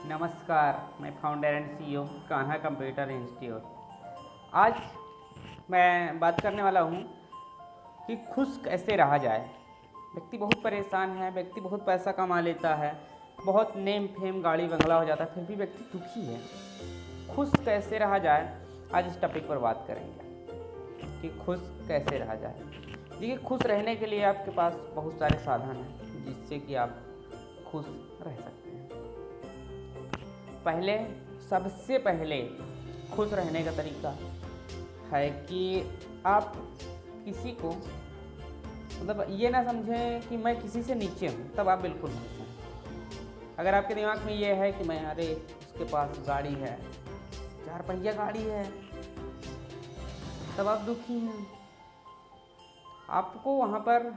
नमस्कार, मैं founder and CEO Kanha computer institute. आज मैं बात करने वाला हूँ कि खुश कैसे रहा जाए। व्यक्ति बहुत परेशान है, व्यक्ति बहुत पैसा कमा लेता है, बहुत नेम फेम गाड़ी बंगला हो जाता है, फिर भी व्यक्ति दुखी है। खुश कैसे रहा जाए, आज इस टॉपिक पर बात करेंगे कि खुश कैसे रहा जाए। देखिए, खुश रहने के लिए आपके पास बहुत सारे साधन हैं जिससे कि आप खुश रह सकते हैं। सबसे पहले खुश रहने का तरीका है कि आप किसी को मतलब ये ना समझें कि मैं किसी से नीचे हूँ, तब आप बिल्कुल खुश हैं। अगर आपके दिमाग में ये है कि मैं उसके पास गाड़ी है, 4 पहिया गाड़ी है, तब आप दुखी हैं। आपको वहाँ पर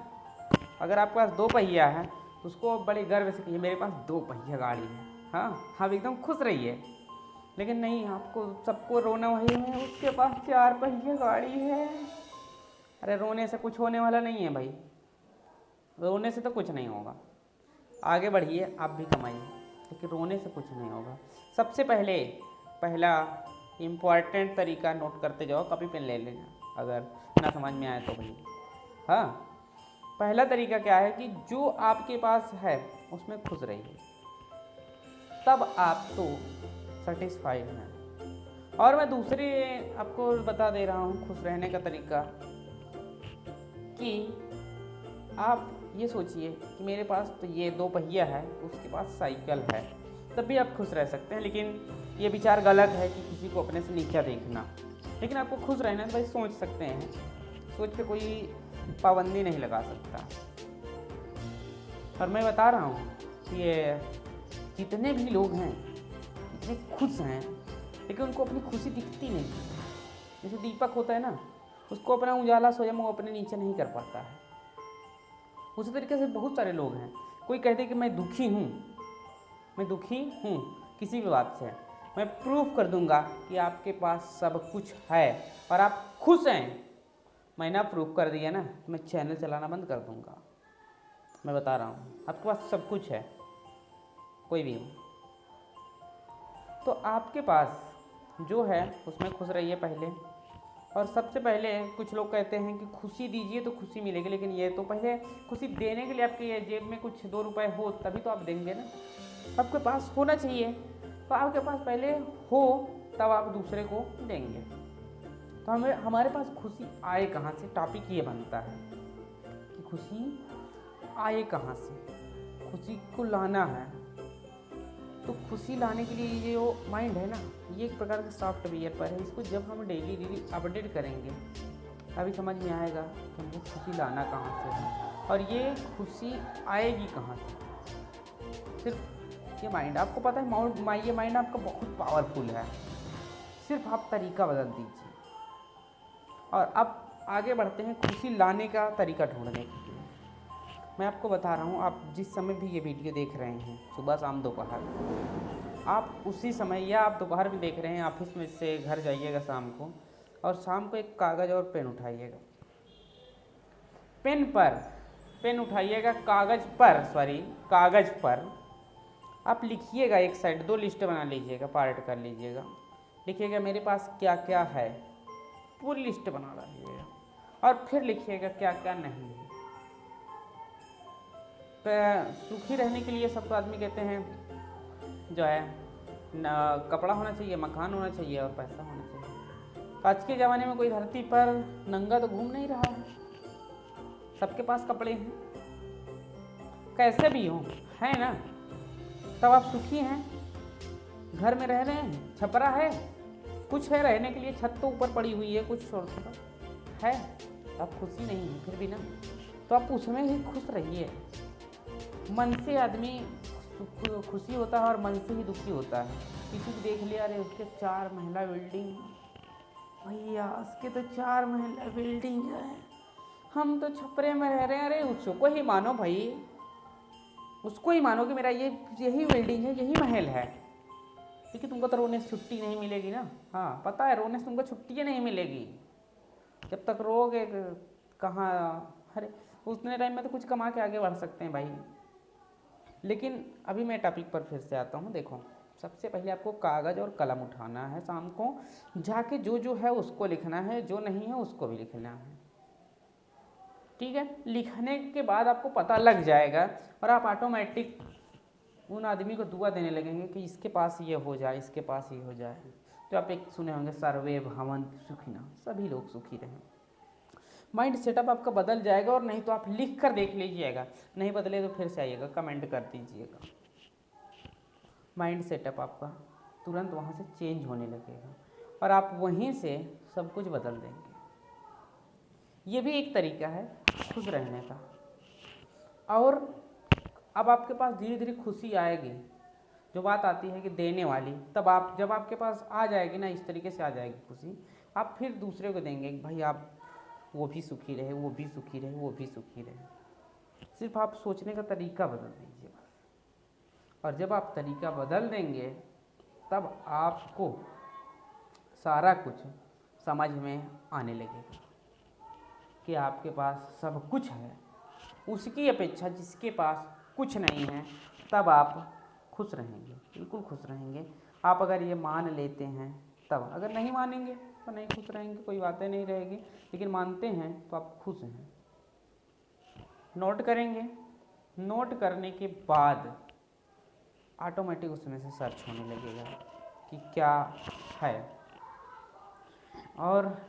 अगर आपके पास 2 पहिया है तो उसको बड़े गर्व से कहिए मेरे पास 2 पहिया गाड़ी है। हाँ, आप एकदम खुश रहिए। लेकिन नहीं, आपको सबको रोना वही है उसके पास 4 पहिया गाड़ी है। अरे रोने से कुछ होने वाला नहीं है भाई, रोने से तो कुछ नहीं होगा। आगे बढ़िए, आप भी कमाइए, लेकिन रोने से कुछ नहीं होगा। सबसे पहला इम्पॉर्टेंट तरीका नोट करते जाओ, कॉपी पेन ले लेना अगर ना समझ में आए तो भाई। हाँ, पहला तरीका क्या है कि जो आपके पास है उसमें खुश रहिए, तब आप तो सेटिस्फाइड हैं। और मैं दूसरे आपको बता दे रहा हूँ खुश रहने का तरीका कि आप ये सोचिए कि मेरे पास तो ये 2 पहिया है, उसके पास साइकिल है, तब भी आप खुश रह सकते हैं। लेकिन ये विचार गलत है कि किसी को अपने से नीचा देखना। लेकिन आपको खुश रहना है तो भाई सोच सकते हैं, सोच पे कोई पाबंदी नहीं लगा सकता। और मैं बता रहा हूँ कि ये जितने भी लोग हैं इतने खुश हैं, लेकिन उनको अपनी खुशी दिखती नहीं। जैसे दीपक होता है ना, उसको अपना उजाला स्वयं वो अपने नीचे नहीं कर पाता है। उसी तरीके से बहुत सारे लोग हैं। कोई कहते कि मैं दुखी हूँ किसी भी बात से, मैं प्रूफ कर दूंगा कि आपके पास सब कुछ है और आप खुश हैं। मैंने प्रूफ कर दिया ना, मैं चैनल चलाना बंद कर दूंगा। मैं बता रहा हूँ आपके पास सब कुछ है, कोई भी हो तो आपके पास जो है उसमें खुश रहिए पहले। और सबसे पहले कुछ लोग कहते हैं कि खुशी दीजिए तो खुशी मिलेगी, लेकिन ये तो पहले खुशी देने के लिए आपके जेब में कुछ 2 रुपए हो तभी तो आप देंगे ना। आपके पास होना चाहिए, तो आपके पास पहले हो तब आप दूसरे को देंगे। तो हमारे पास खुशी आए कहाँ से, टॉपिक ये बनता है कि खुशी आए कहाँ से, खुशी को लाना है। तो खुशी लाने के लिए ये जो माइंड है ना, ये एक प्रकार का सॉफ्टवेयर पर है। इसको जब हम डेली अपडेट करेंगे तभी समझ में आएगा कि हमको खुशी लाना कहाँ से है और ये खुशी आएगी कहाँ से। सिर्फ ये माइंड, आपको पता है ये माइंड आपका बहुत पावरफुल है, सिर्फ आप तरीका बदल दीजिए। और अब आगे बढ़ते हैं खुशी लाने का तरीका ढूंढने के लिए। मैं आपको बता रहा हूँ, आप जिस समय भी ये वीडियो देख रहे हैं, सुबह शाम दोपहर, आप उसी समय या आप दोपहर में देख रहे हैं, ऑफिस में से घर जाइएगा शाम को, और शाम को एक कागज़ और पेन उठाइएगा। पेन उठाइएगा, कागज़ पर आप लिखिएगा। एक साइड 2 लिस्ट बना लीजिएगा, पार्ट कर लीजिएगा। लिखिएगा मेरे पास क्या क्या है, पूरी लिस्ट बना लीजिएगा। और फिर लिखिएगा क्या क्या नहीं है। तो सुखी रहने के लिए सबको आदमी कहते हैं जो है ना, कपड़ा होना चाहिए, मकान होना चाहिए और पैसा होना चाहिए। तो आज के ज़माने में कोई धरती पर नंगा तो घूम नहीं रहा है, सबके पास कपड़े हैं, कैसे भी हो, है ना। तब आप सुखी हैं, घर में रह रहे हैं, छपरा है, कुछ है रहने के लिए, छत तो ऊपर पड़ी हुई है, कुछ है, आप खुशी नहीं है फिर भी ना, तो आप उसमें ही खुश रहिए। मन से आदमी खुशी होता है और मन से ही दुखी होता है। किसी को देख लिया, अरे उसके 4 महला बिल्डिंग, भैया उसके तो 4 महला बिल्डिंग है, हम तो छपरे में रह रहे हैं। अरे उसको ही मानो भाई, उसको ही मानो कि मेरा यही बिल्डिंग है, यही महल है। लेकिन तुमको तो रोने से छुट्टी नहीं मिलेगी ना। हाँ पता है, रोने से तुमको छुट्टी नहीं मिलेगी। जब तक रोगे कहाँ, अरे उतने टाइम में तो कुछ कमा के आगे बढ़ सकते हैं भाई। लेकिन अभी मैं टॉपिक पर फिर से आता हूँ। देखो, सबसे पहले आपको कागज़ और कलम उठाना है, शाम को जाके जो जो है उसको लिखना है, जो नहीं है उसको भी लिखना है। ठीक है, लिखने के बाद आपको पता लग जाएगा और आप ऑटोमेटिक उन आदमी को दुआ देने लगेंगे कि इसके पास ये हो जाए, इसके पास ये हो जाए। तो आप एक सुने होंगे, सर्वे भवन्तु सुखिनः, सभी लोग सुखी रहें। माइंड सेटअप आपका बदल जाएगा। और नहीं तो आप लिख कर देख लीजिएगा, नहीं बदले तो फिर से आइएगा, कमेंट कर दीजिएगा। माइंड सेटअप आपका तुरंत वहाँ से चेंज होने लगेगा और आप वहीं से सब कुछ बदल देंगे। ये भी एक तरीका है खुश रहने का। और अब आपके पास धीरे धीरे खुशी आएगी। जो बात आती है कि देने वाली, तब आप जब आपके पास आ जाएगी ना, इस तरीके से आ जाएगी खुशी, आप फिर दूसरे को देंगे कि भाई आप वो भी सुखी रहे, वो भी सुखी रहे, वो भी सुखी रहे। सिर्फ आप सोचने का तरीका बदल दीजिए बस। और जब आप तरीका बदल देंगे तब आपको सारा कुछ समझ में आने लगेगा कि आपके पास सब कुछ है। उसकी अपेक्षा जिसके पास कुछ नहीं है, तब आप खुश रहेंगे, बिल्कुल खुश रहेंगे। आप अगर ये मान लेते हैं तब, अगर नहीं मानेंगे तो नहीं खुश रहेंगे, कोई बातें नहीं रहेगी। लेकिन मानते हैं तो आप खुश हैं। नोट करेंगे, नोट करने के बाद ऑटोमेटिक उसमें से सर्च होने लगेगा कि क्या है। और